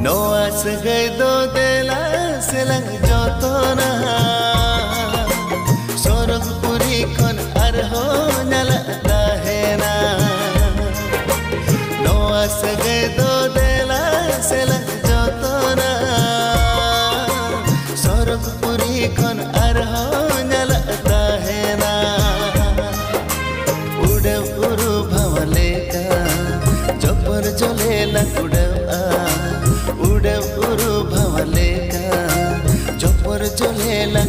नोआ से गए दो देला से लंग जोतना सोरग पुरी खन अर हो नलता है ना नोआ से गए दो देला से लंग जोतना सोरग पुरी खन अर हो नलता है ना उड़े उरु भवले का जबर जले न उड़े उड़े उरु भवले का जबर जले न